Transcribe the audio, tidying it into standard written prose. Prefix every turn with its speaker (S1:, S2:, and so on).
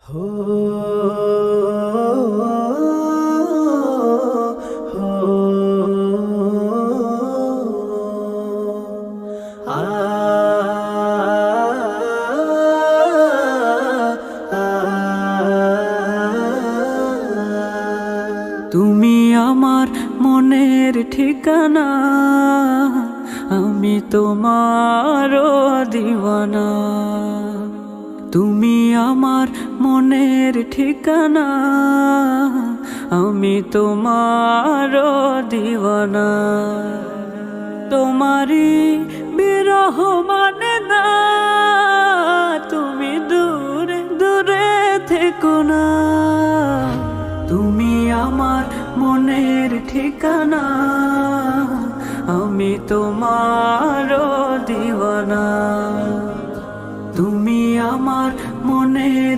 S1: হো হো আ তুমি আমার মনের ঠিকানা, আমি তোমারও দিওয়ানা। তুমি আমার মনের ঠিকানা, আমি তোমারও দিওয়ানা। তোমারই বিরহ মানে না, তুমি দূরে দূরে থেকো না। তুমি আমার মনের ঠিকানা, আমি তোমারও দিওয়ানা। তুমি আমার মনের